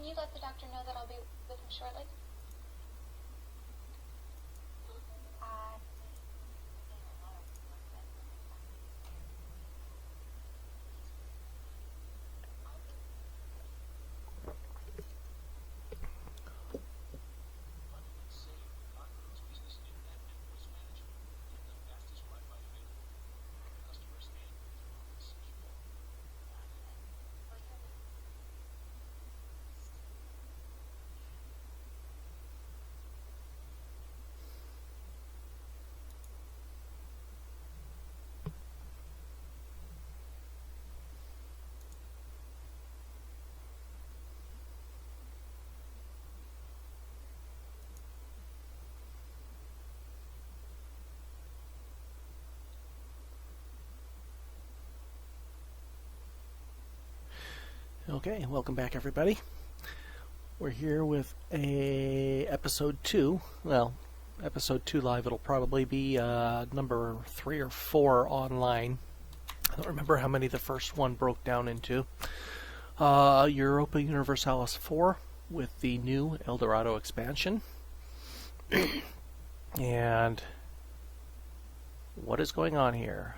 can you let the doctor know that I'll be with him shortly? Okay, welcome back everybody. We're here with episode 2. Well, episode 2 live. It'll probably be number 3 or 4 online. I don't remember how many the first one broke down into. Europa Universalis 4 with the new El Dorado expansion. And what is going on here?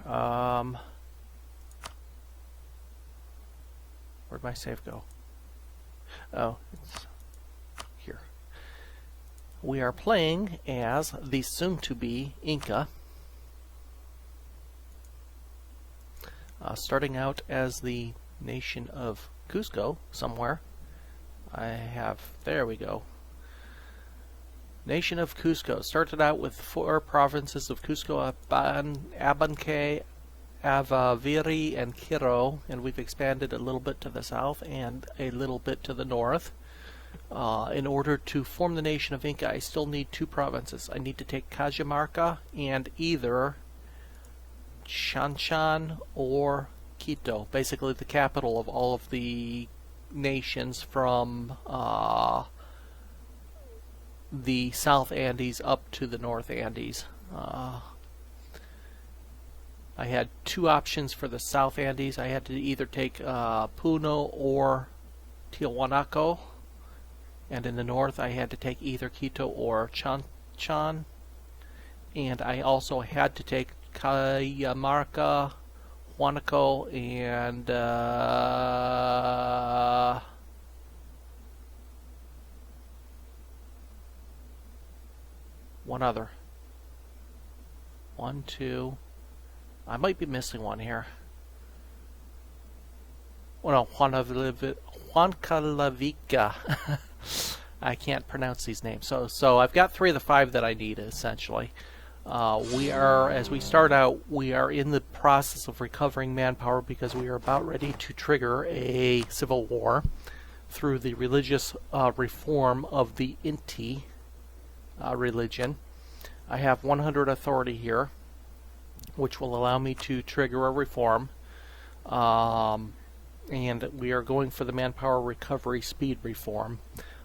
Where'd my save go? Oh, it's here. We are playing as the soon-to-be Inca. Starting out as the nation of Cusco somewhere. There we go. Nation of Cusco. Started out with 4 provinces of Cusco, Abancay, Avaviri, and Quiro, and we've expanded a little bit to the south and a little bit to the north. In order to form the nation of Inca, I still need 2 provinces. I need to take Cajamarca and either Chanchan or Quito, basically the capital of all of the nations from the South Andes up to the North Andes. I had 2 options for the South Andes. I had to either take Puno or Tiahuanaco, and in the north I had to take either Quito or Chanchan, and I also had to take Cajamarca, Huánuco, and one other. 1, 2. I might be missing one here. Well, no, Huancavelica. I can't pronounce these names. So I've got 3 of the 5 that I need, essentially. As we start out, we are in the process of recovering manpower because we are about ready to trigger a civil war through the religious reform of the Inti religion. I have 100 authority here, which will allow me to trigger a reform. And we are going for the manpower recovery speed reform.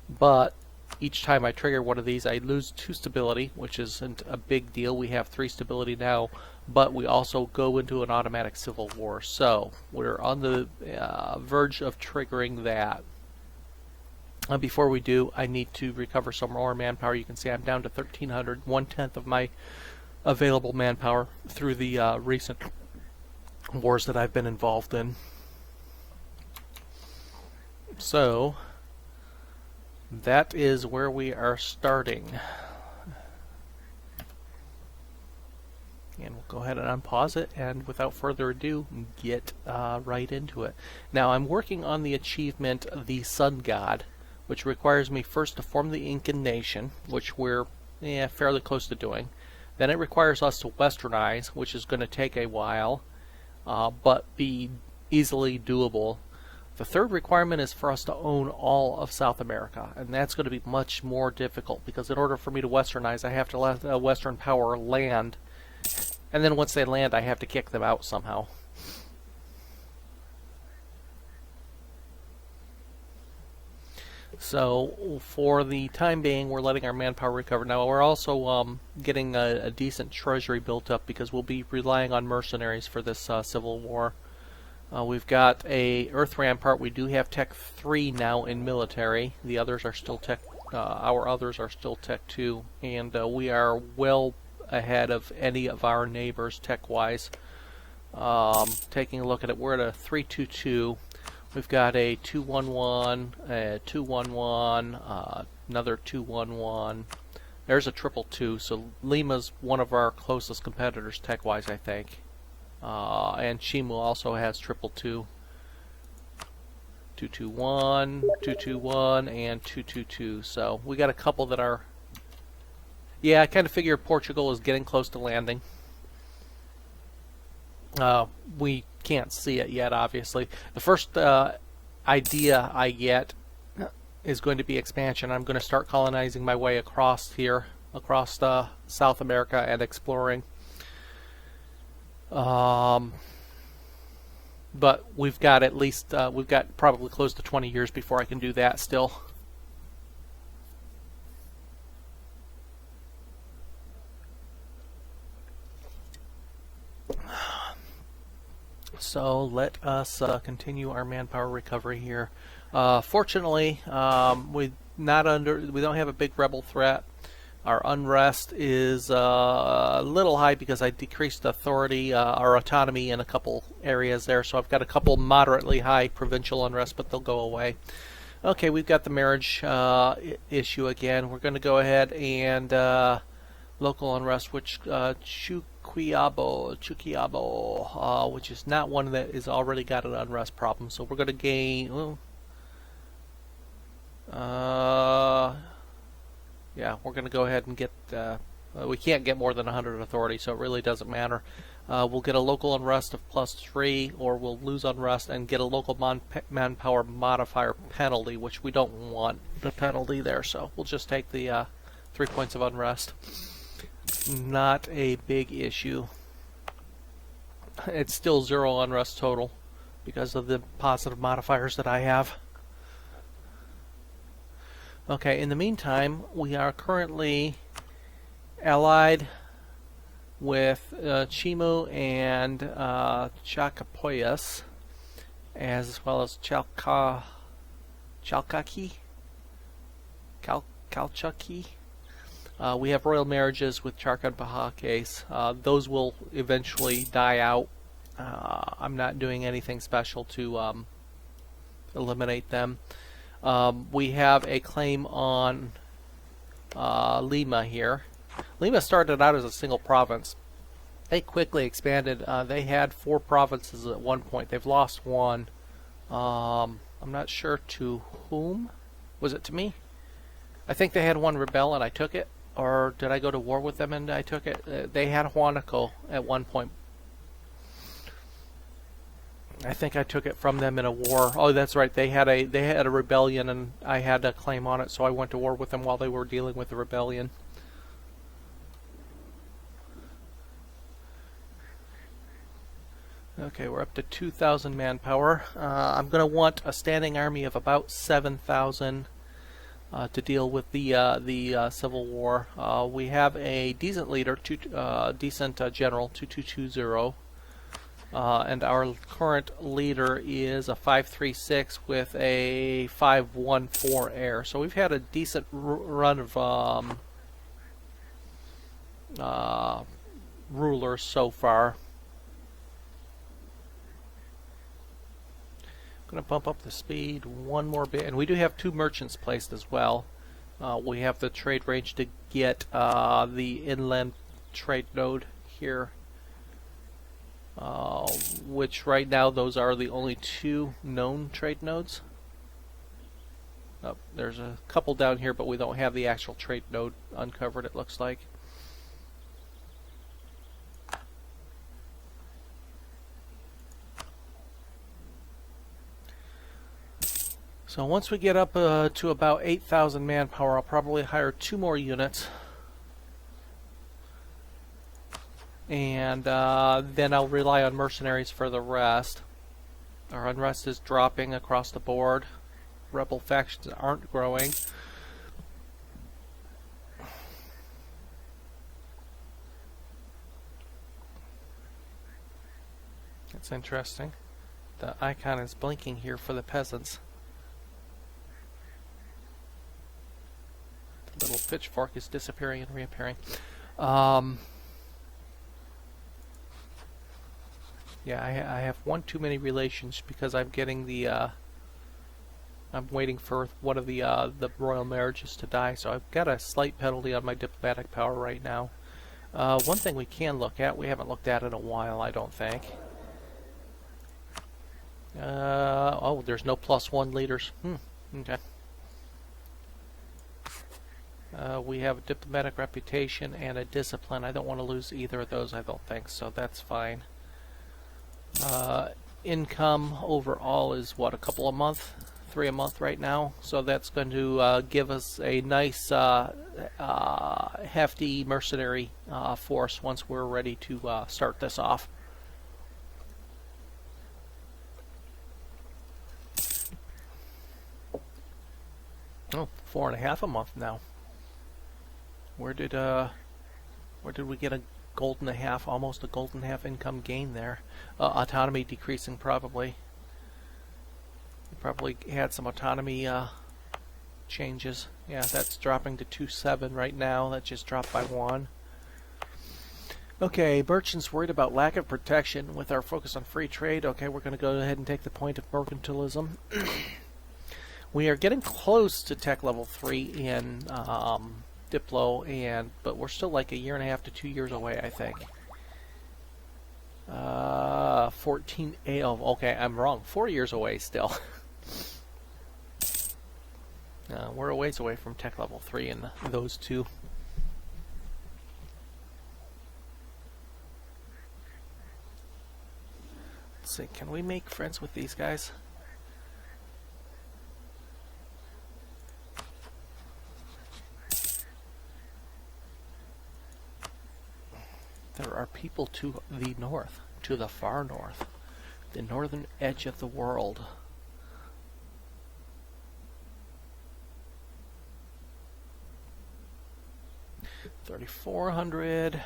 But each time I trigger one of these, I lose 2 stability, which isn't a big deal. We have 3 stability now, but we also go into an automatic civil war. So we're on the verge of triggering that. Before we do, I need to recover some more manpower. You can see I'm down to 1,300, 1/10 of my available manpower through the recent wars that I've been involved in. So that is where we are starting. And we'll go ahead and unpause it, and without further ado, get right into it. Now I'm working on the achievement the Sun God, which requires me first to form the Incan nation, which we're fairly close to doing. Then it requires us to westernize, which is going to take a while, but be easily doable. The third requirement is for us to own all of South America, and that's going to be much more difficult because in order for me to westernize, I have to let a Western power land, and then once they land, I have to kick them out somehow. So for the time being, we're letting our manpower recover. Now we're also getting a decent treasury built up because we'll be relying on mercenaries for this civil war. We've got a Earth Rampart. We do have Tech 3 now in military. The others are still Tech. Our others are still Tech 2, and we are well ahead of any of our neighbors tech-wise. Taking a look at it, we're at a 322. We've got a 211, a 211, another 211. There's a 222. So Lima's one of our closest competitors tech-wise, I think. And Shimu also has 222. 221, 221, and 222. So we got a couple that are. Yeah, I kind of figure Portugal is getting close to landing. We can't see it yet, obviously. The first idea I get is going to be expansion. I'm going to start colonizing my way across here, across South America, and exploring. But we've got at least, we've got probably close to 20 years before I can do that still. So let us continue our manpower recovery here. Fortunately, we don't have a big rebel threat. Our unrest is a little high because I decreased authority, our autonomy in a couple areas there. So I've got a couple moderately high provincial unrest, but they'll go away. Okay, we've got the marriage issue again. We're going to go ahead and local unrest, which Chuquiabo, which is not one that is already got an unrest problem. So we're going to gain. Yeah, we're going to go ahead and get. We can't get more than 100 authority, so it really doesn't matter. We'll get a local unrest of +3, or we'll lose unrest and get a local manpower modifier penalty, which we don't want the penalty there. So we'll just take the 3 points of unrest. Not a big issue. It's still 0 unrest total because of the positive modifiers that I have. Okay, in the meantime, we are currently allied with Chimu and Chacapoyas, as well as Chalchucky. We have royal marriages with Charca and Pahaques. Those will eventually die out. I'm not doing anything special to eliminate them. We have a claim on Lima here. Lima started out as a single province. They quickly expanded. They had 4 provinces at one point. They've lost 1. I'm not sure to whom. Was it to me? I think they had 1 rebel and I took it. Or did I go to war with them and I took it? They had Huanaco at one point. I think I took it from them in a war. Oh, that's right. They had a rebellion and I had a claim on it, so I went to war with them while they were dealing with the rebellion. Okay, we're up to 2,000 manpower. I'm going to want a standing army of about 7,000 to deal with the Civil War. We have a decent leader, decent general, 2220. And our current leader is a 536 with a 514 air. So we've had a decent run of rulers so far. I'm going to bump up the speed one more bit. And we do have 2 merchants placed as well. We have the trade range to get the inland trade node here. Which right now those are the only 2 known trade nodes. Oh, there's a couple down here, but we don't have the actual trade node uncovered, it looks like. So once we get up to about 8,000 manpower, I'll probably hire 2 more units. And then I'll rely on mercenaries for the rest. Our unrest is dropping across the board. Rebel factions aren't growing. That's interesting. The icon is blinking here for the peasants. The little pitchfork is disappearing and reappearing. Yeah, I have one too many relations because I'm getting the I'm waiting for one of the royal marriages to die, so I've got a slight penalty on my diplomatic power right now. One thing we can look at, we haven't looked at in a while, I don't think. Oh, there's no +1 leaders. Okay. We have a diplomatic reputation and a discipline. I don't want to lose either of those, I don't think, so that's fine. Income overall is what, a couple a month? 3 a month right now, so that's going to give us a nice hefty mercenary force once we're ready to start this off. Oh, 4.5 a month now. Where did we get a gold and a half, almost a gold and a half income gain there? Autonomy decreasing probably. We probably had some autonomy changes. Yeah, that's dropping to 2.7 right now. That just dropped by 1. Okay, merchants worried about lack of protection with our focus on free trade. Okay, we're going to go ahead and take the point of mercantilism. We are getting close to tech level 3 in Diplo, but we're still like 1.5 to 2 years away, I think. 14 AL. Okay, I'm wrong. 4 years away still. We're a ways away from tech level 3 in those two. Let's see, can we make friends with these guys? There are people to the north, to the far north, the northern edge of the world. $3,400.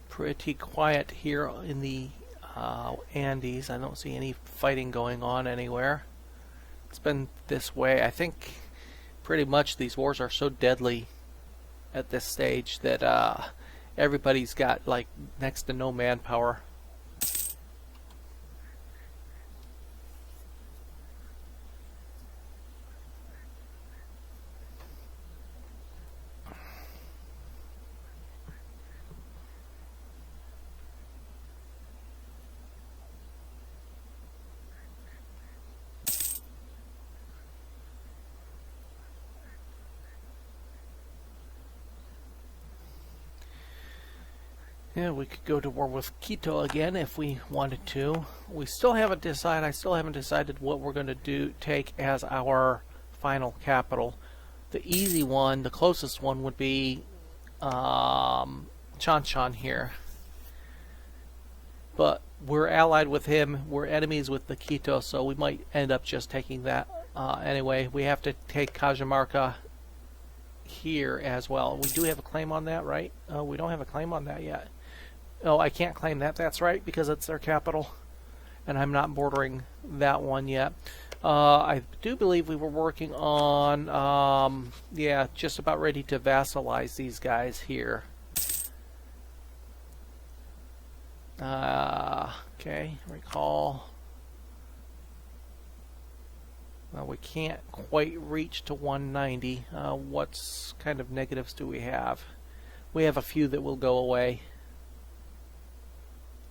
Pretty quiet here in the Andes. I don't see any fighting going on anywhere. It's been this way. I think pretty much these wars are so deadly at this stage that everybody's got like next to no manpower. Yeah, we could go to war with Quito again if we wanted to. We still haven't decided. I still haven't decided what we're going to take as our final capital. The easy one, the closest one, would be Chanchan here. But we're allied with him. We're enemies with the Quito, so we might end up just taking that anyway. We have to take Cajamarca here as well. We do have a claim on that, right? We don't have a claim on that yet. Oh, I can't claim that. That's right, because it's their capital, and I'm not bordering that one yet. I do believe we were working on, yeah, just about ready to vassalize these guys here. Okay, recall. Well, we can't quite reach to 190. What kind of negatives do we have? We have a few that will go away.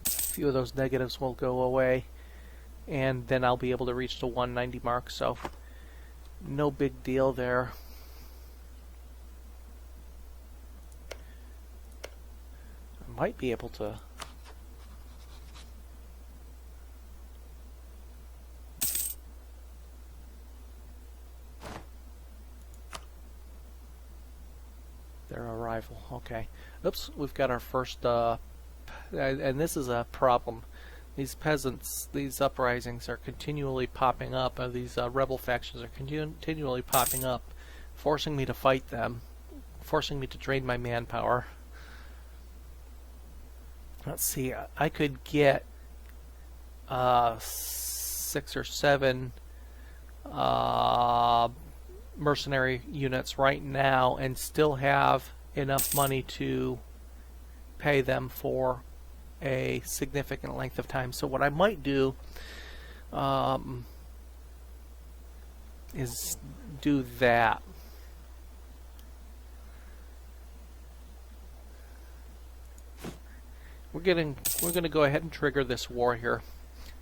A few of those negatives will go away, and then I'll be able to reach the 190 mark, so no big deal there. I might be able to their arrival. Okay. Oops, we've got our first and this is a problem. These peasants, these uprisings are continually popping up. These rebel factions are continually popping up, forcing me to fight them, forcing me to drain my manpower. Let's see, I could get 6 or 7 mercenary units right now and still have enough money to pay them for a significant length of time. So what I might do is do that. We're going to go ahead and trigger this war here.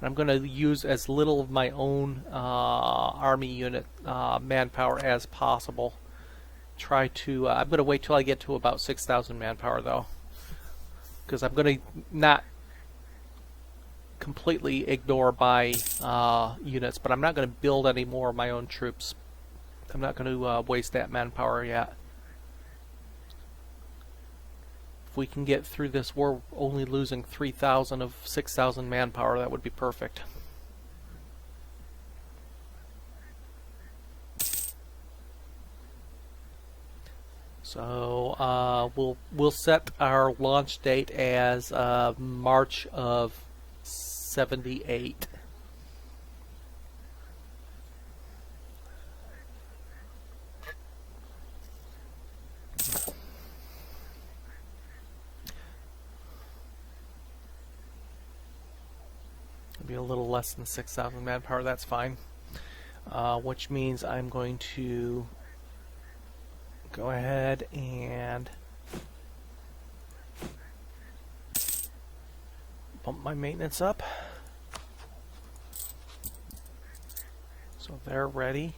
And I'm going to use as little of my own army unit manpower as possible. I'm going to wait till I get to about 6,000 manpower though, because I'm going to not completely ignore my units, but I'm not going to build any more of my own troops. I'm not going to waste that manpower yet. If we can get through this war only losing 3,000 of 6,000 manpower, that would be perfect. So we'll set our launch date as March of 78. Be a little less than 6,000 manpower, that's fine. Which means I'm going to go ahead and bump my maintenance up. So they're ready.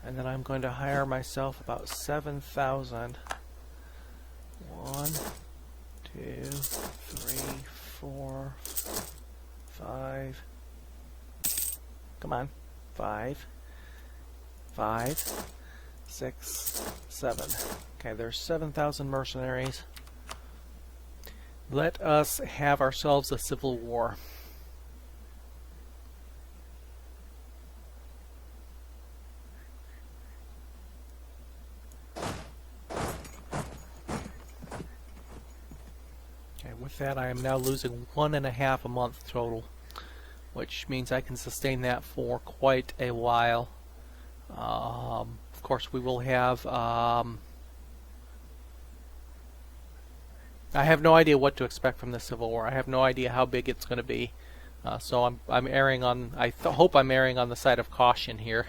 And then I'm going to hire myself about 7,000. 1, 2, 3, 4, 5. Come on. 5, 6, 7. Okay, there's 7,000 mercenaries. Let us have ourselves a civil war. Okay, with that I am now losing 1.5 a month total, which means I can sustain that for quite a while. Of course, we will have. I have no idea what to expect from the Civil War. I have no idea how big it's going to be. So I'm erring on. I hope I'm erring on the side of caution here.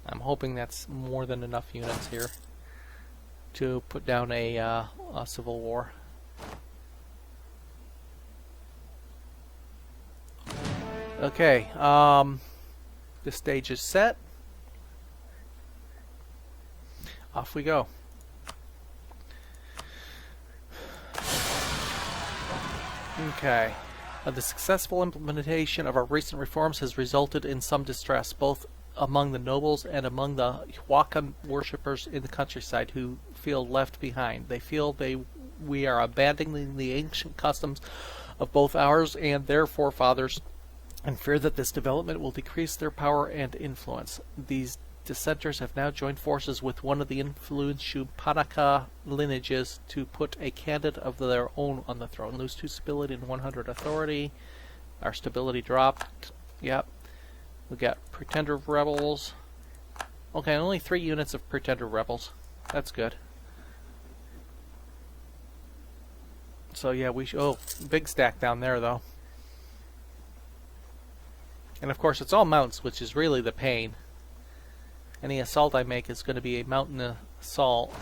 I'm hoping that's more than enough units here to put down a civil war. Okay, the stage is set. Off we go. Okay. The successful implementation of our recent reforms has resulted in some distress, both among the nobles and among the Huaca worshippers in the countryside who feel left behind. They feel we are abandoning the ancient customs of both ours and their forefathers, and fear that this development will decrease their power and influence. These dissenters have now joined forces with one of the influential Panaca lineages to put a candidate of their own on the throne. Lose 2 stability and 100 authority. Our stability dropped. Yep. We got pretender rebels. Okay, only 3 units of pretender rebels. That's good. So yeah, oh, big stack down there though. And of course it's all mounts, which is really the pain. Any assault I make is going to be a mountain assault.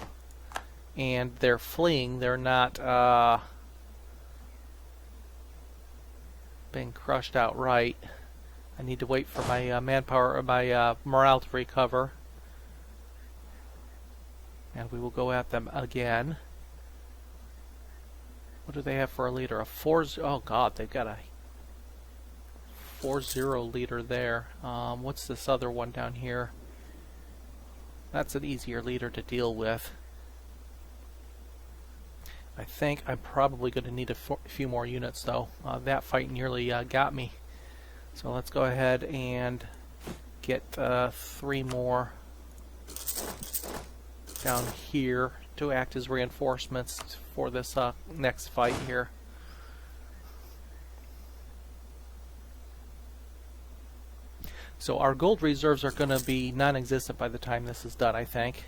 And they're fleeing, they're not being crushed outright. I need to wait for my manpower, or my morale to recover. And we will go at them again. What do they have for a leader? A 4-0. Oh god, they've got a 4-0 leader there. What's this other one down here? That's an easier leader to deal with. I think I'm probably going to need a few more units though. That fight nearly got me. So let's go ahead and get 3 more down here to act as reinforcements for this next fight here. So our gold reserves are going to be non-existent by the time this is done, I think.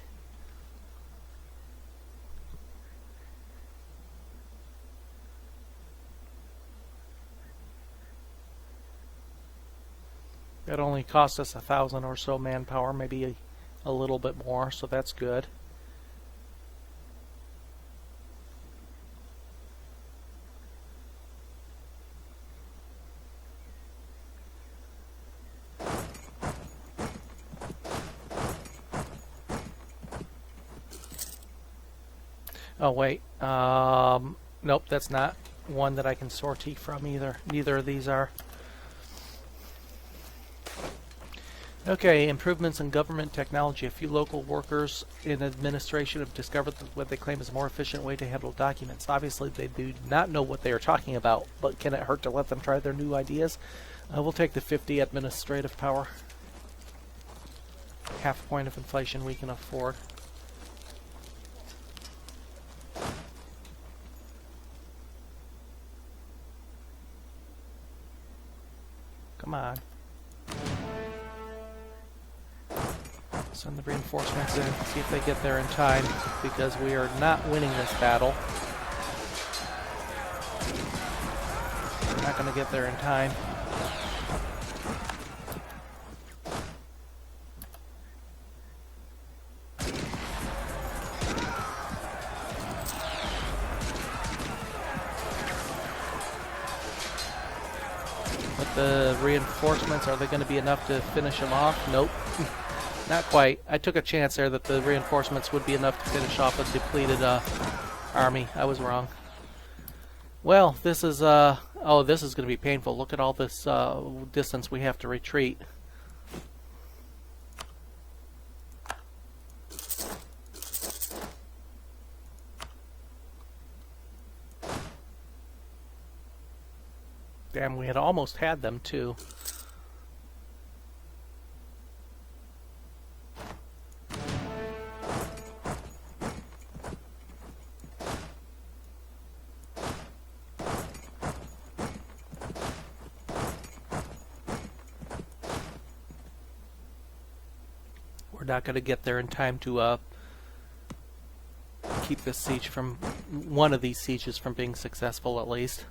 It only cost us 1,000 or so manpower, maybe a little bit more, so that's good. Oh wait, nope, that's not one that I can sortie from either. Neither of these are. Okay, improvements in government technology. A few local workers in administration have discovered what they claim is a more efficient way to handle documents. Obviously, they do not know what they are talking about, but can it hurt to let them try their new ideas? We'll take the 50 administrative power. Half a point of inflation we can afford. Come on. Send the reinforcements in, see if they get there in time, because we are not winning this battle. We're not going to get there in time. But the reinforcements, are they going to be enough to finish them off? Nope. Not quite. I took a chance there that the reinforcements would be enough to finish off a depleted army. I was wrong. Well, this is oh, this is going to be painful. Look at all this distance we have to retreat. Damn, we had almost had them too. We're not going to get there in time to keep this siege from, one of these sieges from being successful at least.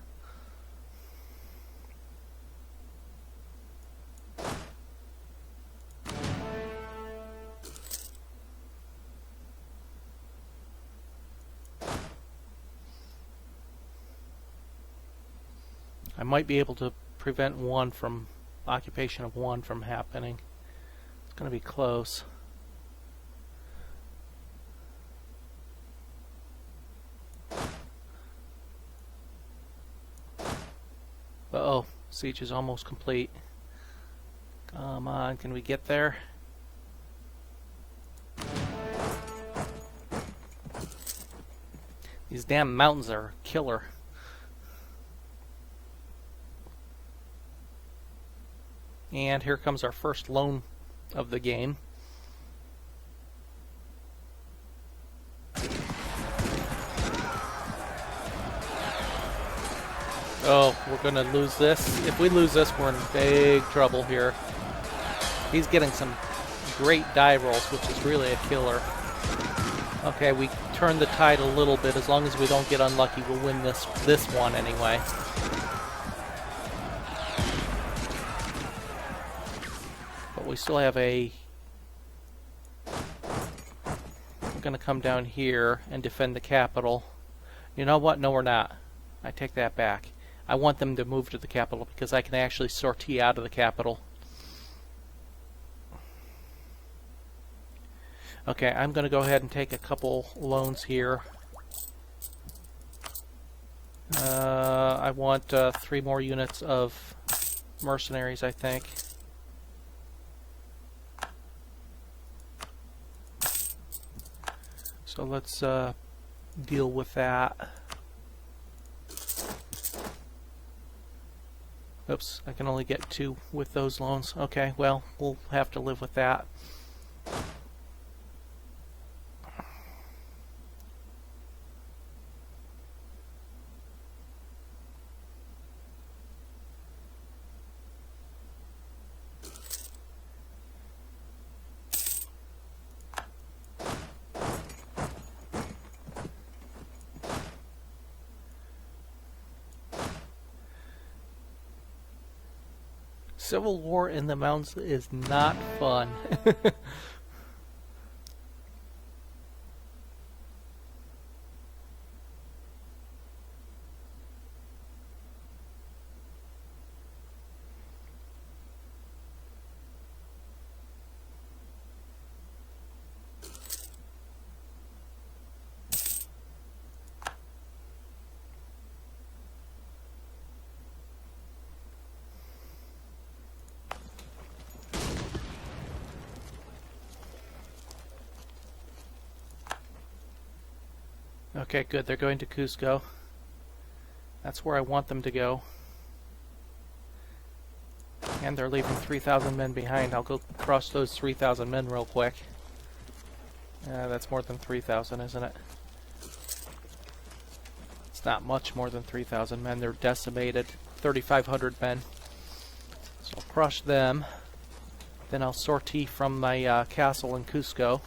I might be able to prevent occupation of one from happening. It's going to be close. Uh-oh, siege is almost complete. Come on, can we get there? These damn mountains are killer. And here comes our first loan of the game. Oh, we're going to lose this. If we lose this, we're in big trouble here. He's getting some great die rolls, which is really a killer. Okay, we turned the tide a little bit. As long as we don't get unlucky, we'll win this one anyway. But we still have a... We're going to come down here and defend the capital. You know what? No, we're not. I take that back. I want them to move to the capital because I can actually sortie out of the capital. Okay, I'm going to go ahead and take a couple loans here. I want 3 more units of mercenaries, I think. So let's deal with that. Oops, I can only get 2 with those loans. Okay, well, we'll have to live with that. Civil war in the mountains is not fun. Okay, good. They're going to Cusco. That's where I want them to go. And they're leaving 3,000 men behind. I'll go crush those 3,000 men real quick. That's more than 3,000, isn't it? It's not much more than 3,000 men. They're decimated. 3,500 men. So I'll crush them. Then I'll sortie from my castle in Cusco.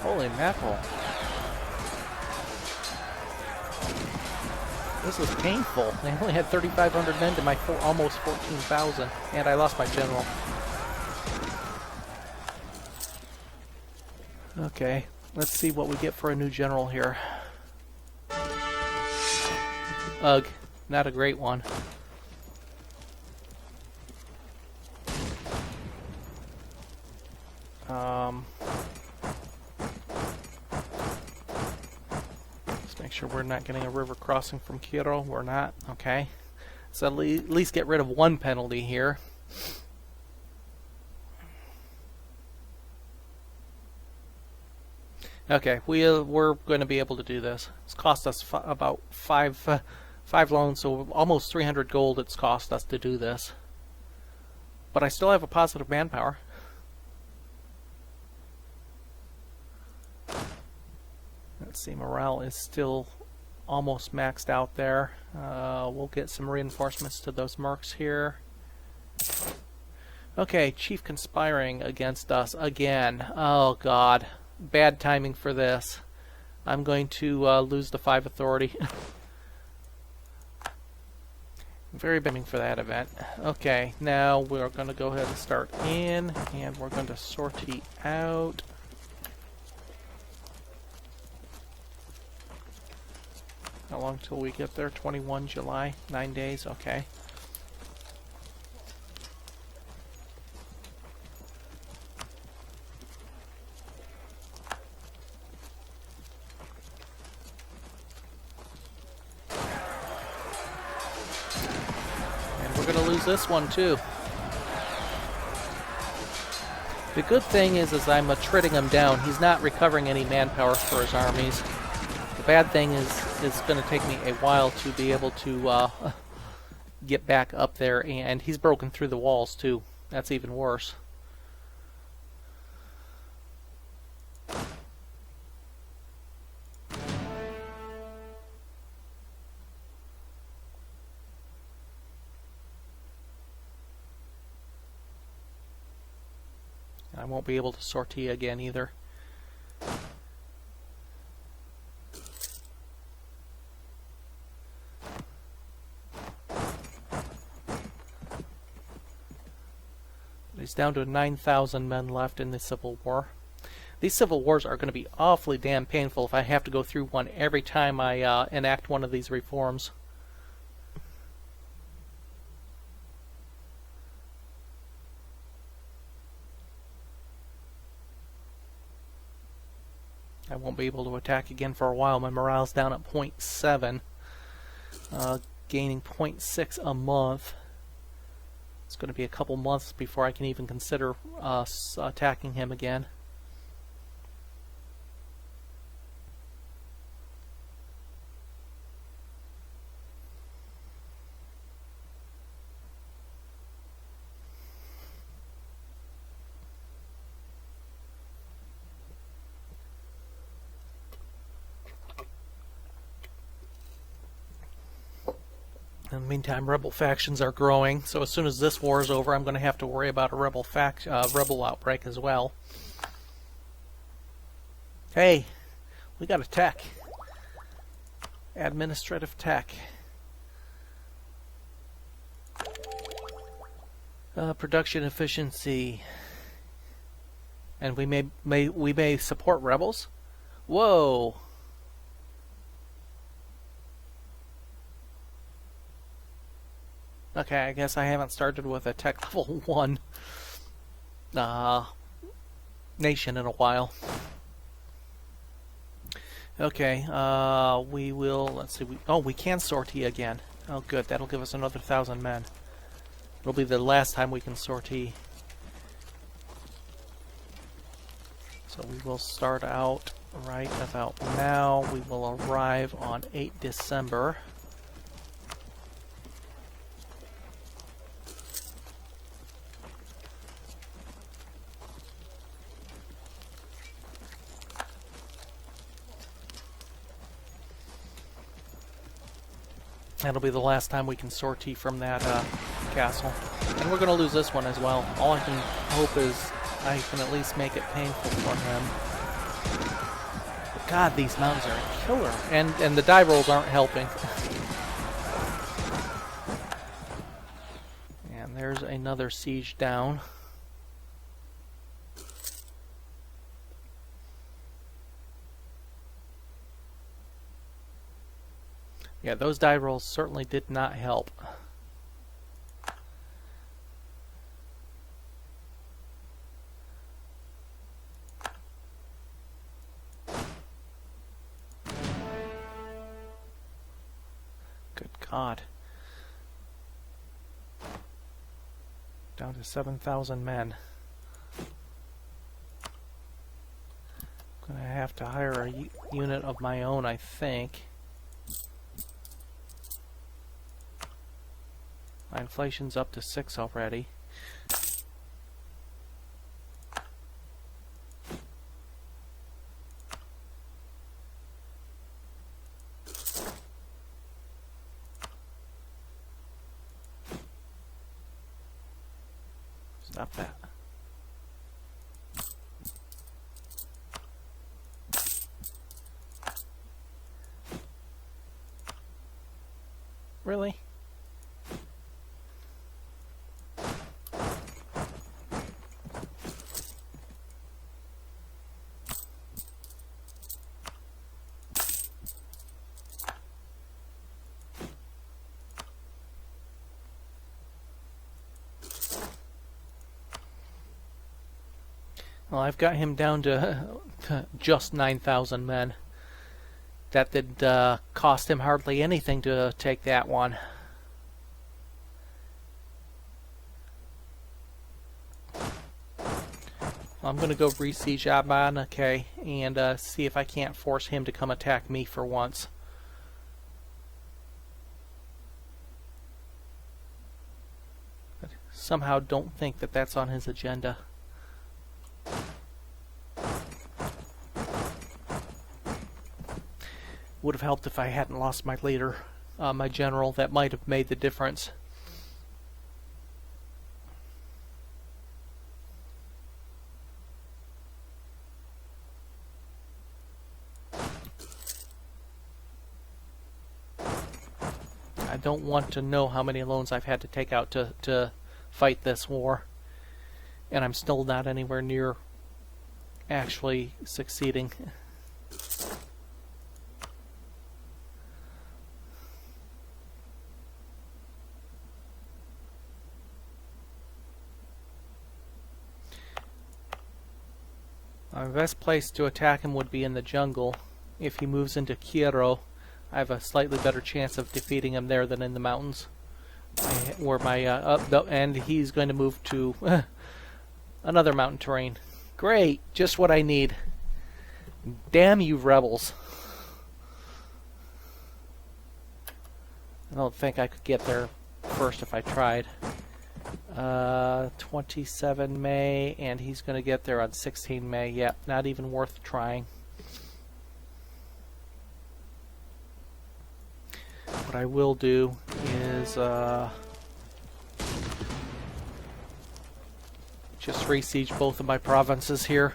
Holy mackerel. This was painful. I only had 3,500 men to my almost 14,000, and I lost my general. Okay, let's see what we get for a new general here. Ugh, not a great one. Let's make sure we're not getting a river crossing from Quito. We're not. Okay. So at least get rid of one penalty here. Okay, we're going to be able to do this. It's cost us about five loans, so almost 300 gold it's cost us to do this. But I still have a positive manpower. Let's see, morale is still almost maxed out there. We'll get some reinforcements to those mercs here. Okay, chief conspiring against us again. Oh god, bad timing for this. I'm going to lose the 5 authority. Very bidding for that event. Okay, now we're going to go ahead and start in, and we're going to sortie out. How long till we get there? 21 July, 9 days, okay. And we're going to lose this one too. The good thing is I'm treading him down. He's not recovering any manpower for his armies. The bad thing is it's going to take me a while to be able to get back up there, and he's broken through the walls too. That's even worse. I won't be able to sortie again either. He's down to 9,000 men left in the Civil War. These civil wars are going to be awfully damn painful if I have to go through one every time I enact one of these reforms. I won't be able to attack again for a while. My morale's down at 0.7, gaining 0.6 a month. It's going to be a couple months before I can even consider us attacking him again. In the meantime, rebel factions are growing, so as soon as this war is over, I'm going to have to worry about a rebel outbreak as well. Hey, We got a tech. Administrative tech. Production efficiency. And we may support rebels? Whoa! Okay, I guess I haven't started with a tech level 1 nation in a while. Okay, we will, let's see, we can sortie again. Oh good, that'll give us another 1,000 men. It'll be the last time we can sortie. So we will start out right about now. We will arrive on 8 December. That'll be the last time we can sortie from that castle. And we're going to lose this one as well. All I can hope is I can at least make it painful for him. But God, these mountains are a killer. And the die rolls aren't helping. And there's another siege down. Yeah, those die rolls certainly did not help. Good God. Down to 7,000 men. I'm going to have to hire a unit of my own, I think. My inflation's up to 6 already. Stop that. Really? Well, I've got him down to just 9,000 men. That did cost him hardly anything to take that one. I'm going to go re-siege Abanake and see if I can't force him to come attack me for once. But somehow don't think that that's on his agenda. Would have helped if I hadn't lost my leader, my general. That might have made the difference. I don't want to know how many loans I've had to take out to fight this war. And I'm still not anywhere near actually succeeding. My best place to attack him would be in the jungle. If he moves into Kiro, I have a slightly better chance of defeating him there than in the mountains. Where my and he's going to move to another mountain terrain. Great, just what I need. Damn you rebels. I don't think I could get there first if I tried. 27 May, and he's going to get there on 16 May. Yep, not even worth trying. What I will do is just re-siege both of my provinces here.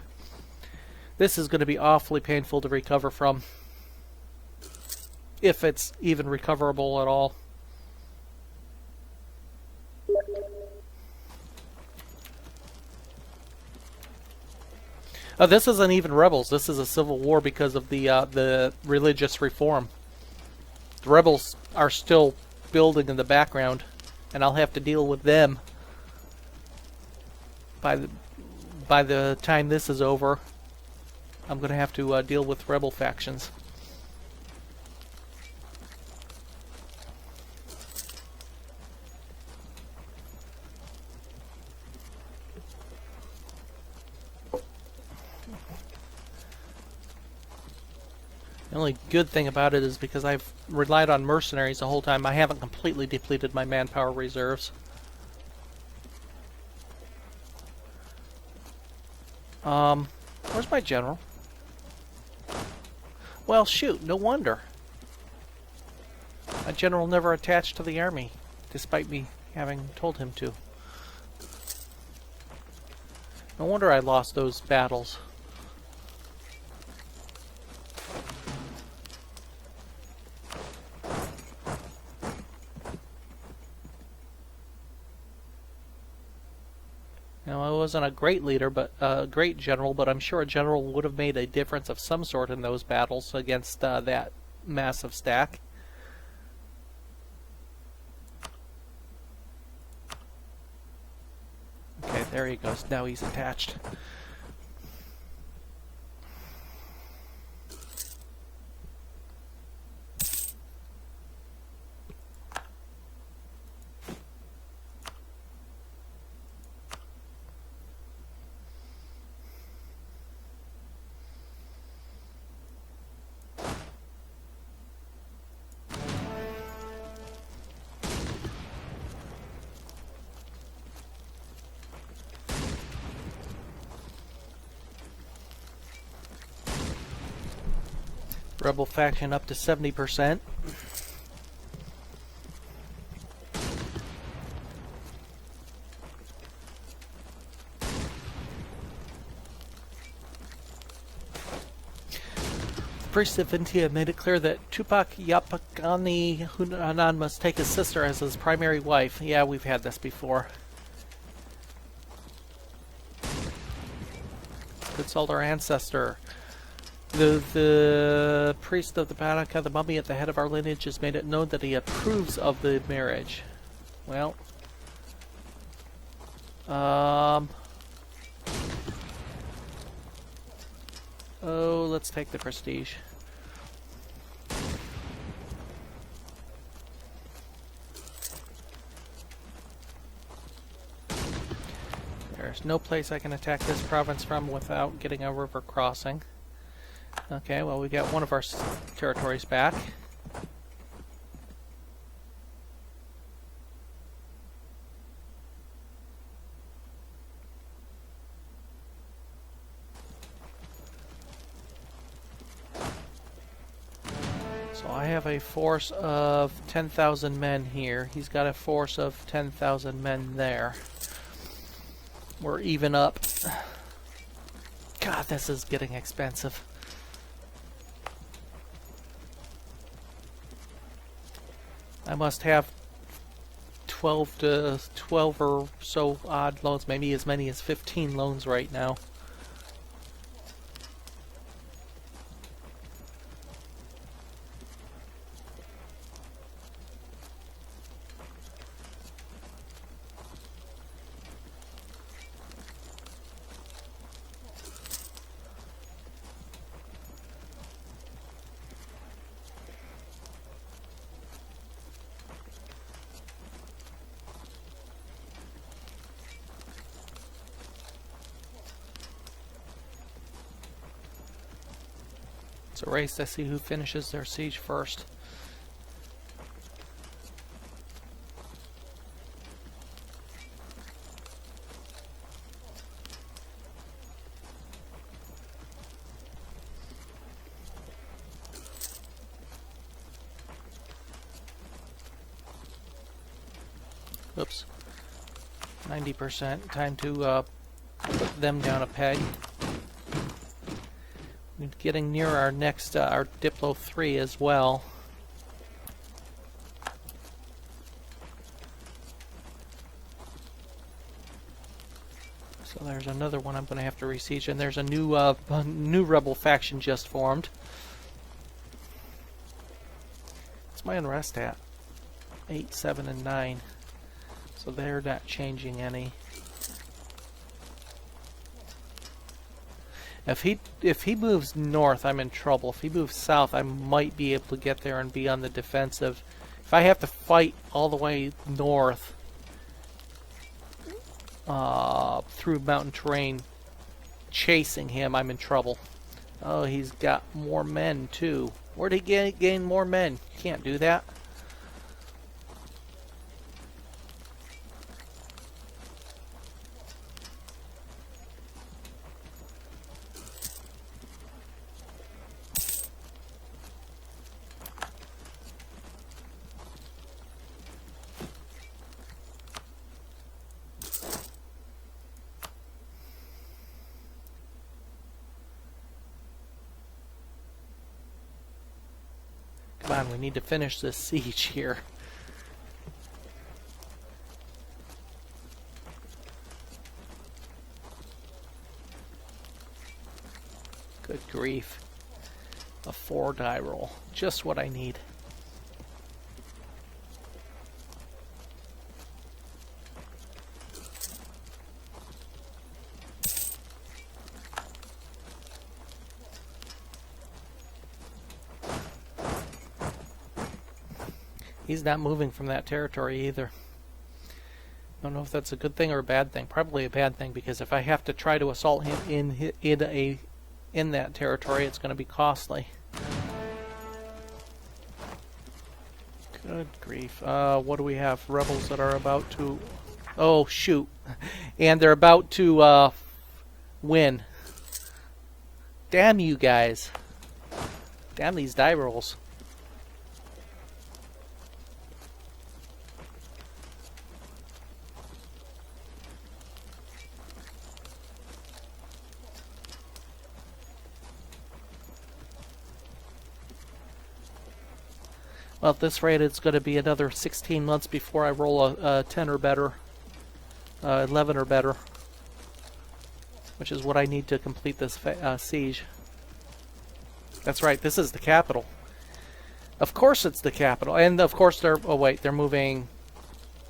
This is going to be awfully painful to recover from, if it's even recoverable at all. This isn't even rebels. This is a civil war because of the religious reform. The rebels are still building in the background, and I'll have to deal with them by the time this is over. I'm going to have to deal with rebel factions. The only good thing about it is because I've relied on mercenaries the whole time, I haven't completely depleted my manpower reserves. Where's my general? Well, shoot, no wonder. My general never attached to the army, despite me having told him to. No wonder I lost those battles. Now, I wasn't a great leader, but a great general, but I'm sure a general would have made a difference of some sort in those battles against that massive stack. Okay, there he goes. Now he's attached. Rebel faction up to 70%. Priest of India made it clear that Tupac Yapakani Hunanan must take his sister as his primary wife. Yeah, we've had this before. Consult our ancestor. The priest of the Baraka, the mummy at the head of our lineage, has made it known that he approves of the marriage. Well, oh, let's take the prestige. There's no place I can attack this province from without getting a river crossing. Okay, well, we got one of our territories back. So I have a force of 10,000 men here. He's got a force of 10,000 men there. We're even up. God, this is getting expensive. I must have 12 or so odd loans, maybe as many as 15 loans right now. It's a race to see who finishes their siege first. Oops. 90%. Time to put them down a peg. Getting near our next, our Diplo 3 as well. So there's another one I'm going to have to resiege, and there's a new rebel faction just formed. What's my unrest at? 8, 7, and 9. So they're not changing any. If he moves north, I'm in trouble. If he moves south, I might be able to get there and be on the defensive. If I have to fight all the way north through mountain terrain, chasing him, I'm in trouble. Oh, he's got more men too. Where'd he gain more men? You can't do that. Come on, we need to finish this siege here. Good grief. A 4 die roll. Just what I need. He's not moving from that territory either. I don't know if that's a good thing or a bad thing. Probably a bad thing, because if I have to try to assault him in that territory, it's going to be costly. Good grief. What do we have? Rebels that are about to... Oh, shoot. And they're about to win. Damn you guys. Damn these die rolls. Well, at this rate, it's going to be another 16 months before I roll a 10 or better, 11 or better, which is what I need to complete this siege. That's right, this is the capital. Of course it's the capital. And of course they're... Oh, wait, they're moving...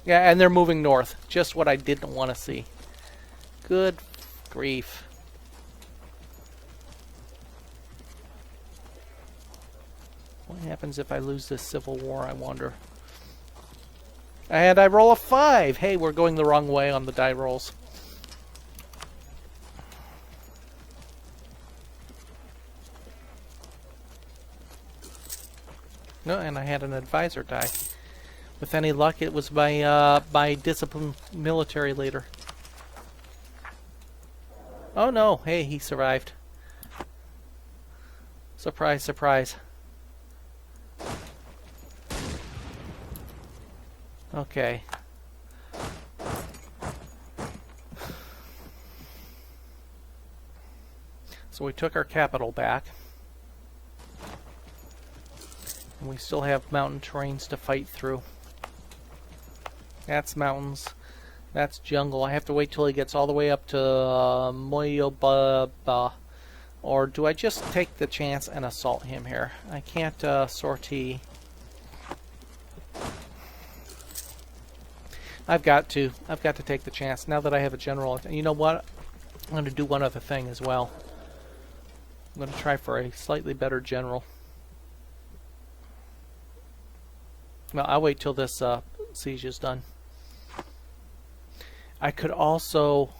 Yeah, and they're moving north. Just what I didn't want to see. Good grief. What happens if I lose this civil war, I wonder? And I roll a 5! Hey, we're going the wrong way on the die rolls. No, and I had an advisor die. With any luck, it was my disciplined military leader. Oh no, hey, he survived. Surprise, surprise. Okay. So we took our capital back. And we still have mountain terrains to fight through. That's mountains. That's jungle. I have to wait till he gets all the way up to Moyobaba. Or do I just take the chance and assault him here? I can't sortie. I've got to take the chance now that I have a general. You know what? I'm going to do one other thing as well. I'm going to try for a slightly better general. Well, I'll wait till this siege is done. I could also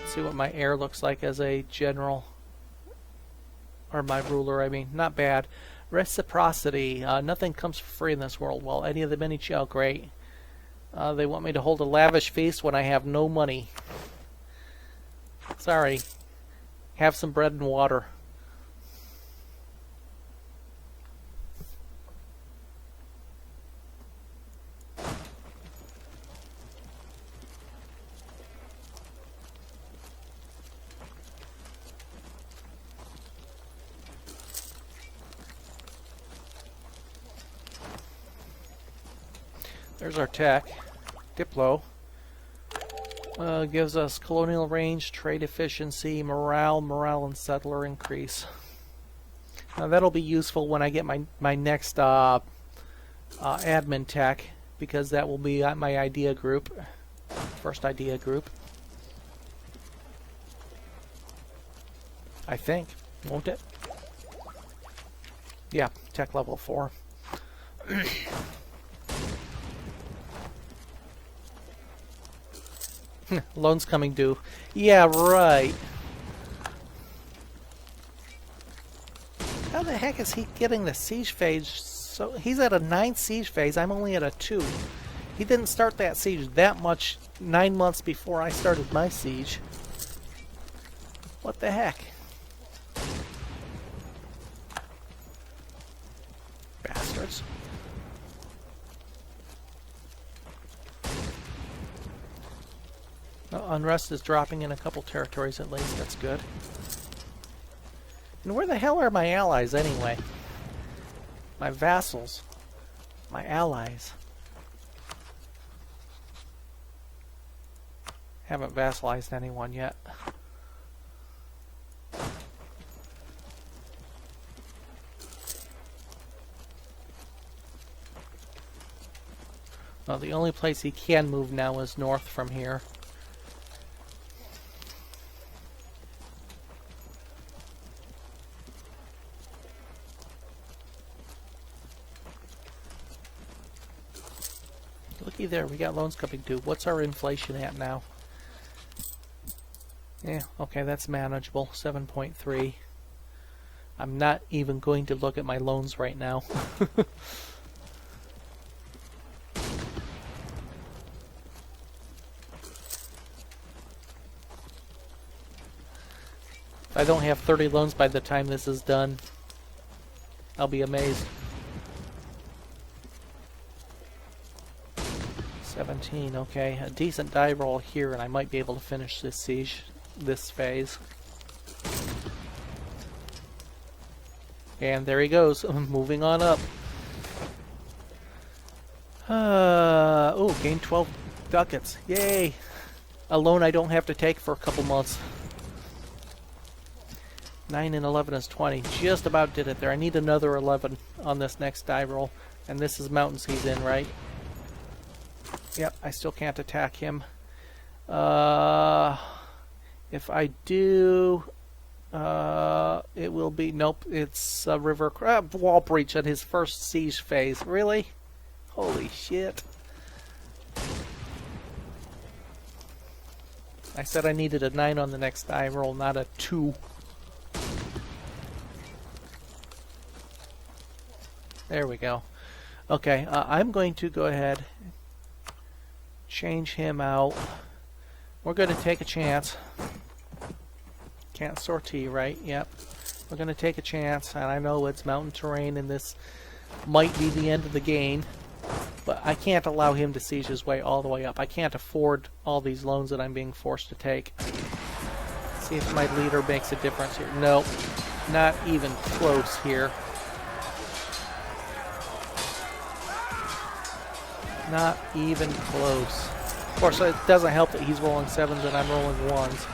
see what my heir looks like as a general. Or my ruler, I mean. Not bad. Reciprocity. Nothing comes for free in this world. Well, any of the many shall. Great. They want me to hold a lavish feast when I have no money. Sorry. Have some bread and water. There's our tech. Diplo. Gives us colonial range, trade efficiency, morale and settler increase. Now that'll be useful when I get my next admin tech, because that will be my idea group. First idea group. I think. Won't it? Yeah, tech level 4. Loans coming due. Yeah, right. How the heck is he getting the siege phase? So he's at a 9 siege phase. I'm only at a 2. He didn't start that siege that much 9 months before I started my siege. What the heck? Bastards. Well, unrest is dropping in a couple territories at least. That's good. And where the hell are my allies anyway? My vassals. My allies. Haven't vassalized anyone yet. Well, the only place he can move now is north from here. Looky there, we got loans coming due. What's our inflation at now? Yeah, okay, that's manageable. 7.3. I'm not even going to look at my loans right now. If I don't have 30 loans by the time this is done, I'll be amazed. 17, okay. A decent die roll here, and I might be able to finish this siege, this phase. And there he goes, moving on up. Oh, gained 12 ducats. Yay! A loan I don't have to take for a couple months. 9 and 11 is 20. Just about did it there. I need another 11 on this next die roll. And this is mountains he's in, right? Yep, I still can't attack him. If I do, it will be... Nope, it's a river... wall breach at his first siege phase. Really? Holy shit. I said I needed a 9 on the next die roll, not a 2. There we go. Okay, I'm going to go ahead, change him out. We're going to take a chance. Can't sortie, right? Yep. We're going to take a chance, and I know it's mountain terrain, and this might be the end of the game, but I can't allow him to siege his way all the way up. I can't afford all these loans that I'm being forced to take. See if my leader makes a difference here. Nope. Not even close here. Not even close. Of course, it doesn't help that he's rolling 7s and I'm rolling 1s.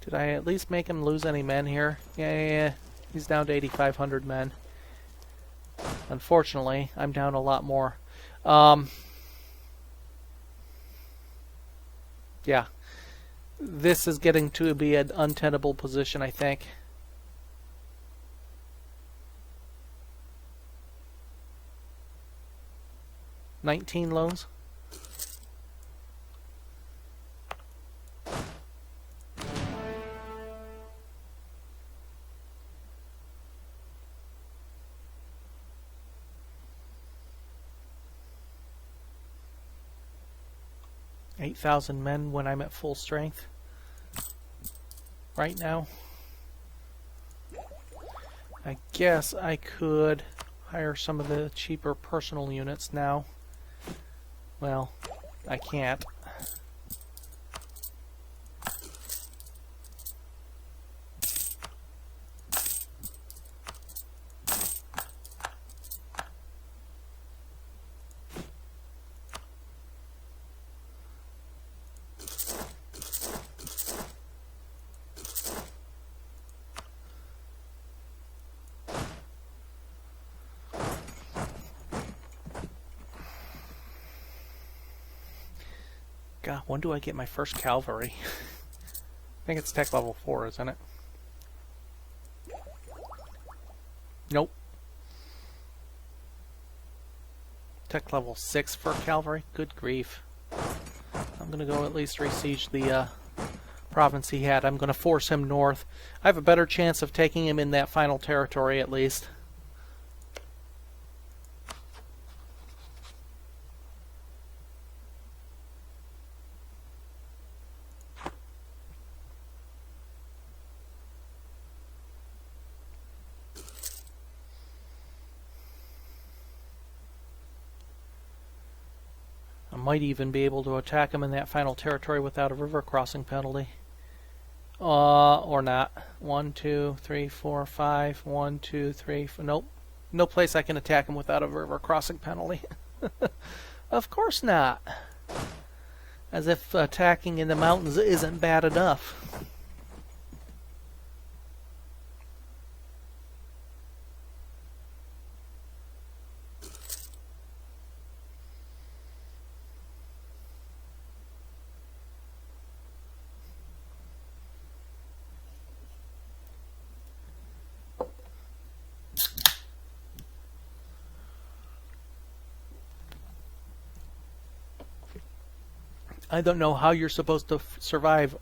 Did I at least make him lose any men here? Yeah. He's down to 8,500 men. Unfortunately, I'm down a lot more. Yeah. This is getting to be an untenable position, I think. $19 loans. $8,000 men when I'm at full strength. Right now. I guess I could hire some of the cheaper personal units now. Well, I can't. God, when do I get my first cavalry? I think it's tech level 4, isn't it? Nope. Tech level 6 for cavalry? Good grief. I'm going to go at least resiege the province he had. I'm going to force him north. I have a better chance of taking him in that final territory at least. I might even be able to attack him in that final territory without a river crossing penalty. Or not. 1, 2, 3, 4, 5. 1, 2, 3, 4. Nope. No place I can attack him without a river crossing penalty. Of course not. As if attacking in the mountains isn't bad enough. I don't know how you're supposed to survive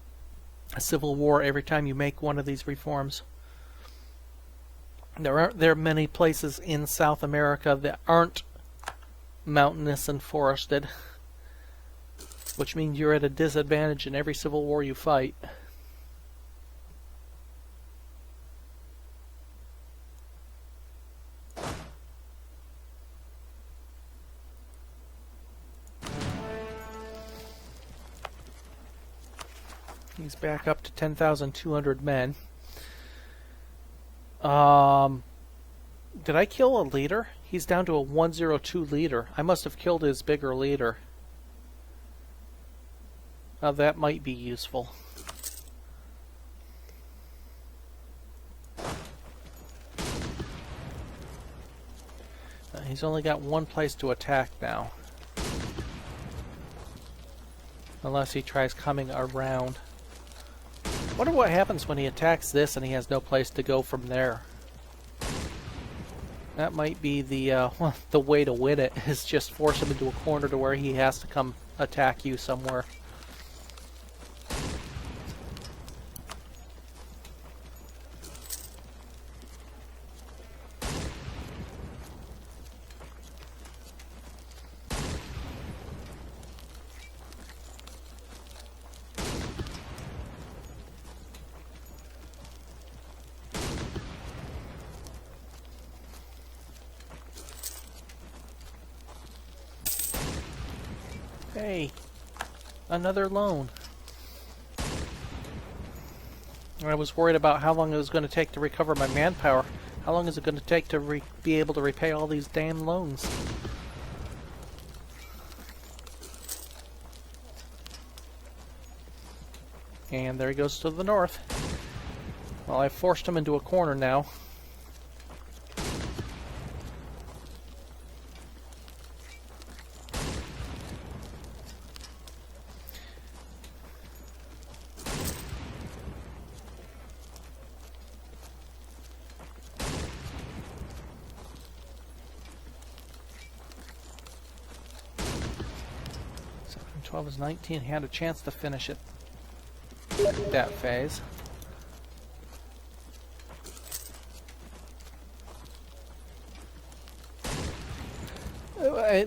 a civil war every time you make one of these reforms. There are many places in South America that aren't mountainous and forested, which means you're at a disadvantage in every civil war you fight. He's back up to 10,200 men. Did I kill a leader? He's down to a 102 leader. I must have killed his bigger leader. Now that might be useful. He's only got one place to attack now. Unless he tries coming around. Wonder what happens when he attacks this and he has no place to go from there. That might be the the way to win it, is just force him into a corner to where he has to come attack you somewhere. Hey, another loan. I was worried about how long it was going to take to recover my manpower. How long is it going to take to be able to repay all these damn loans? And there he goes to the north. Well, I've forced him into a corner now. And 12 is 19. He had a chance to finish it. That phase.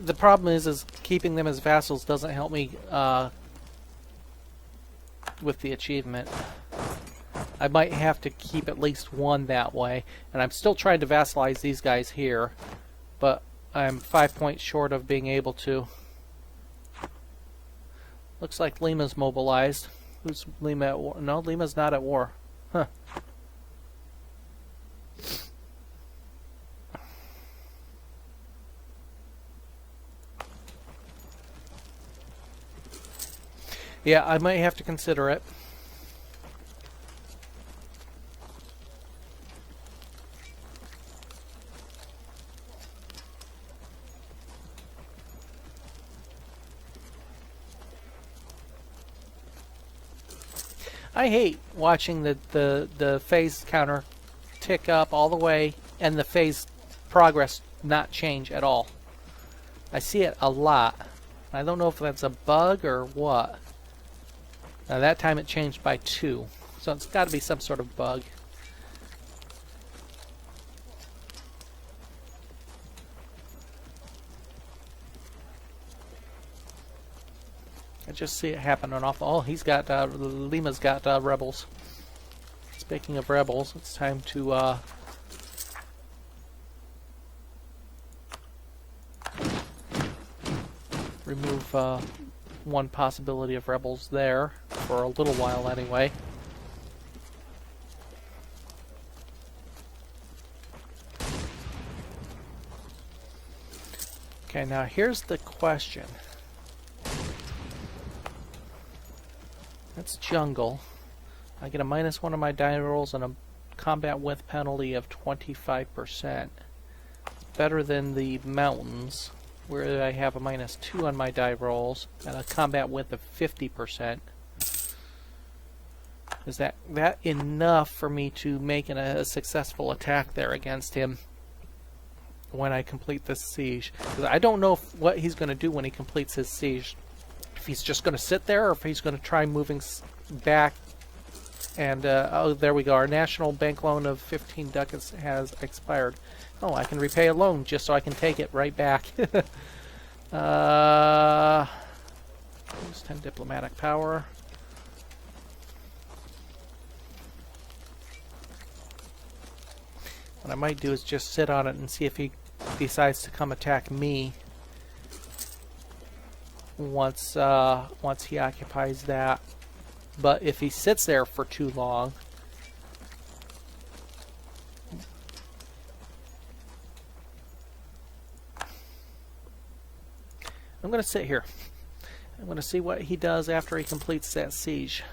The problem is keeping them as vassals doesn't help me with the achievement. I might have to keep at least one that way, and I'm still trying to vassalize these guys here, but I'm 5 points short of being able to. Looks like Lima's mobilized. Who's Lima at war? No, Lima's not at war. Huh. Yeah, I might have to consider it. I hate watching the phase counter tick up all the way and the phase progress not change at all. I see it a lot. I don't know if that's a bug or what. Now that time it changed by 2, so it's got to be some sort of bug. I just see it happening off. Oh, he's got Lima's got rebels. Speaking of rebels, it's time to remove one possibility of rebels there for a little while anyway. Okay, now here's the question. That's jungle. I get a -1 on my die rolls and a combat width penalty of 25%. Better than the mountains, where I have a -2 on my die rolls and a combat width of 50%. Is that enough for me to make a successful attack there against him when I complete this siege? Because I don't know what he's going to do when he completes his siege. If he's just going to sit there, or if he's going to try moving back. And oh, there we go. Our national bank loan of 15 ducats has expired. Oh, I can repay a loan just so I can take it right back. Use 10 diplomatic power. What I might do is just sit on it and see if he decides to come attack me once he occupies that. But if he sits there for too long, I'm going to sit here. I'm going to see what he does after he completes that siege.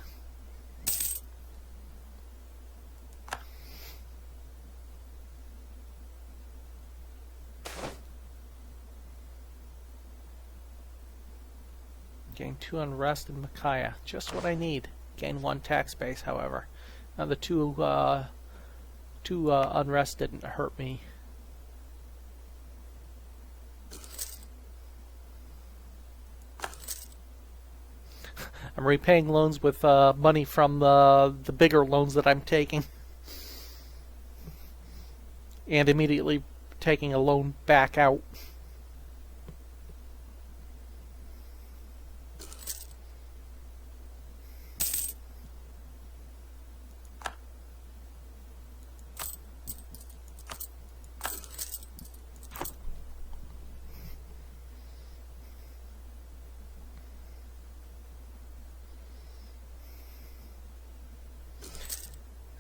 Gain 2 unrest in Micaiah. Just what I need. Gain 1 tax base, however. Now the two unrest didn't hurt me. I'm repaying loans with money from the bigger loans that I'm taking. And immediately taking a loan back out.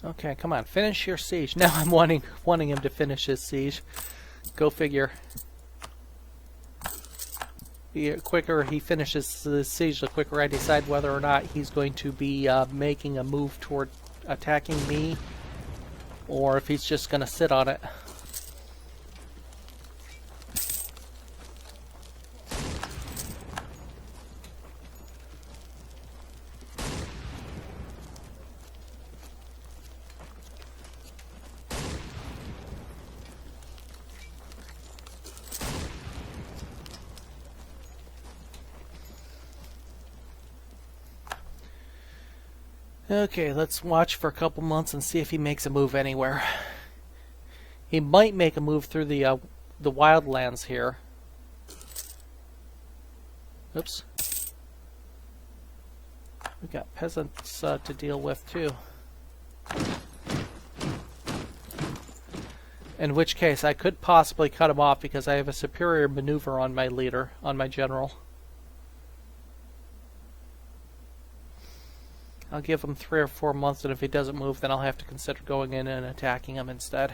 Okay, come on, finish your siege. Now I'm wanting him to finish his siege. Go figure. The quicker he finishes the siege, the quicker I decide whether or not he's going to be making a move toward attacking me, or if he's just going to sit on it. Okay, let's watch for a couple months and see if he makes a move anywhere. He might make a move through the wildlands here. Oops. We've got peasants to deal with too. In which case, I could possibly cut him off because I have a superior maneuver on my leader, on my general. I'll give him 3 or 4 months, and if he doesn't move, then I'll have to consider going in and attacking him instead.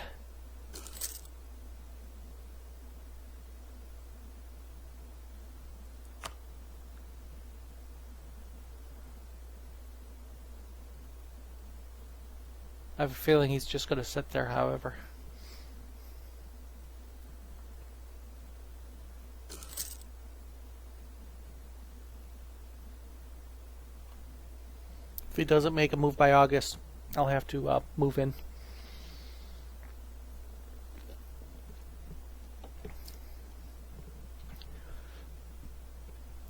I have a feeling he's just going to sit there, however. If he doesn't make a move by August, I'll have to move in.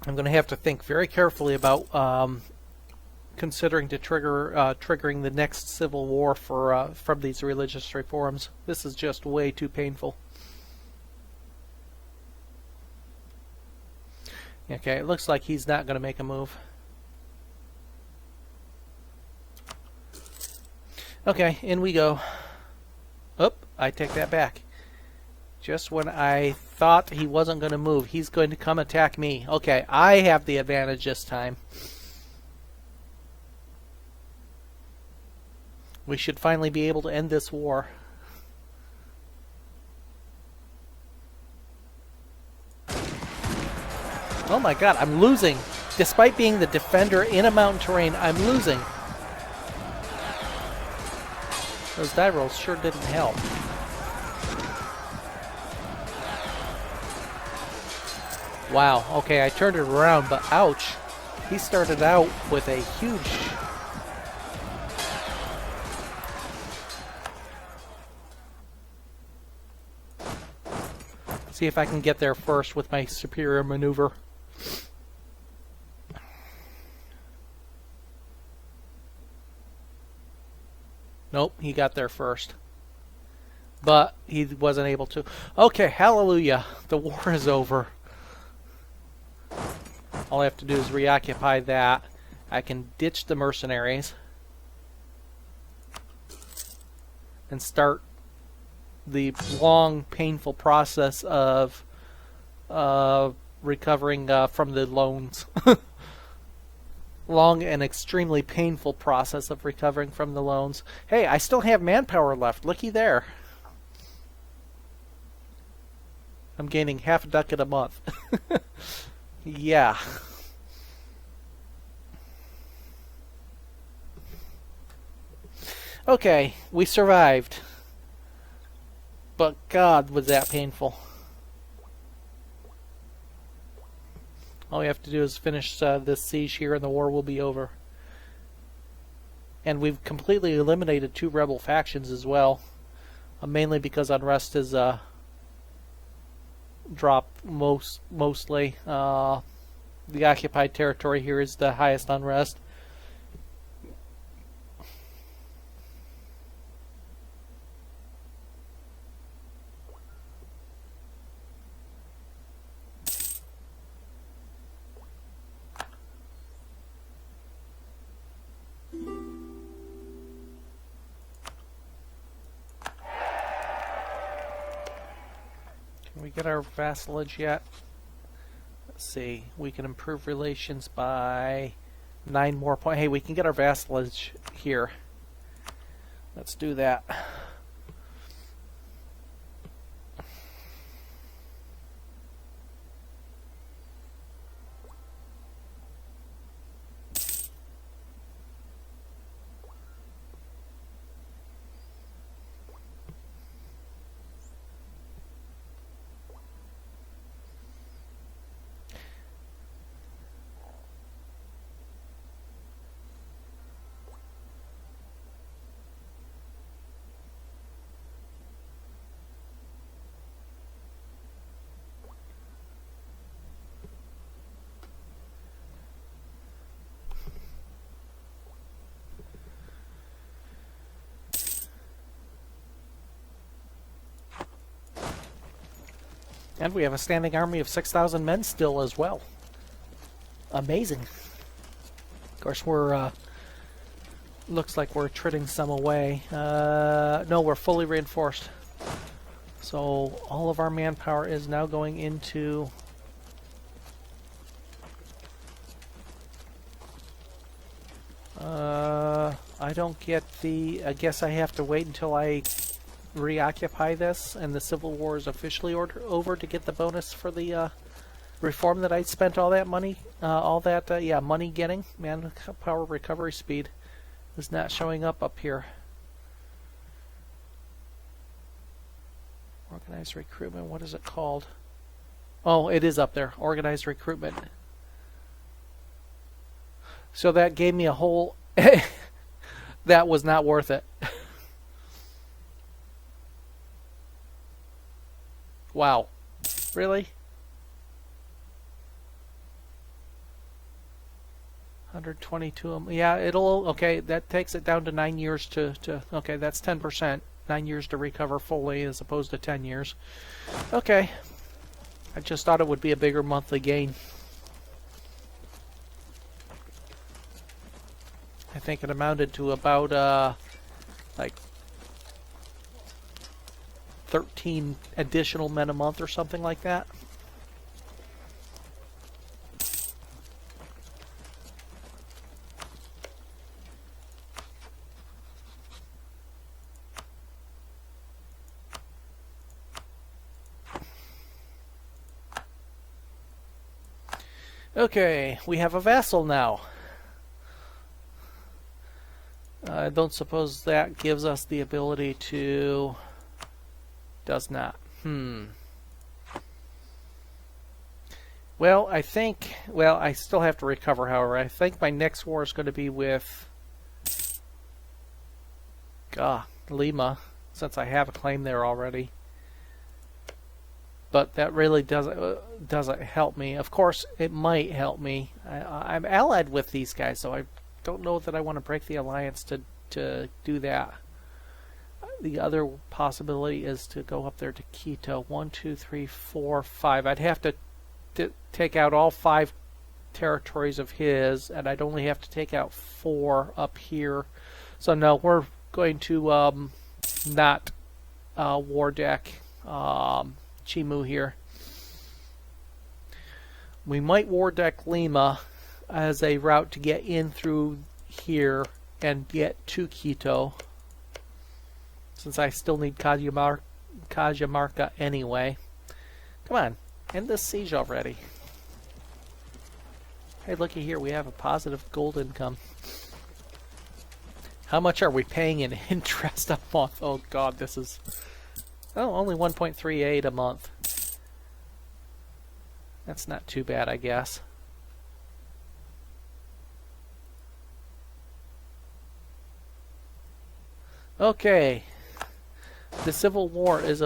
I'm going to have to think very carefully about considering to triggering the next civil war for from these religious reforms. This is just way too painful. Okay, it looks like he's not going to make a move. Okay, in we go. Oop, I take that back. Just when I thought he wasn't going to move, he's going to come attack me. Okay, I have the advantage this time. We should finally be able to end this war. Oh my god, I'm losing. Despite being the defender in a mountain terrain, I'm losing. Those die rolls sure didn't help. Wow, okay, I turned it around, but ouch. He started out with a huge... See if I can get there first with my superior maneuver. Nope, he got there first. But he wasn't able to. Okay, hallelujah. The war is over. All I have to do is reoccupy that. I can ditch the mercenaries. And start the long, painful process of recovering from the loans. Long and extremely painful process of recovering from the loans. Hey, I still have manpower left. Looky there. I'm gaining half a ducat a month. Yeah. Okay, we survived. But God, was that painful. All we have to do is finish this siege here and the war will be over. And we've completely eliminated 2 rebel factions as well. Mainly because unrest has dropped mostly. The occupied territory here is the highest unrest. Can we get our vassalage yet? Let's see. We can improve relations by 9 more points. Hey, we can get our vassalage here. Let's do that. And we have a standing army of 6,000 men still as well. Amazing. Of course, we're looks like we're trading some away. No, we're fully reinforced. So all of our manpower is now going into I don't get the... I guess I have to wait until I reoccupy this and the Civil War is officially over to get the bonus for the reform that I spent all that money, money getting. Manpower recovery speed is not showing up here. Organized recruitment, what is it called? Oh, it is up there. Organized recruitment. So that gave me a whole That was not worth it. Wow. Really? 122. Yeah, it'll. Okay, that takes it down to 9 years to. Okay, that's 10%. 9 years to recover fully as opposed to 10 years. Okay. I just thought it would be a bigger monthly gain. I think it amounted to about like 13 additional men a month or something like that. Okay, we have a vassal now. I don't suppose that gives us the ability to... Does not. Well, I think... Well, I still have to recover, however. I think my next war is going to be with... Lima, since I have a claim there already. But that really doesn't help me. Of course, it might help me. I'm allied with these guys, so I don't know that I want to break the alliance to do that. The other possibility is to go up there to Quito. 1, 2, 3, 4, 5. I'd have to take out all 5 territories of his, and I'd only have to take out 4 up here. So no, we're going to not war deck Chimu here. We might war deck Lima as a route to get in through here and get to Quito, since I still need Cajamarca anyway. Come on, end this siege already. Hey, looky here, we have a positive gold income. How much are we paying in interest a month? Oh god, this is... Oh, only 1.38 a month. That's not too bad, I guess. Okay. The Civil War is a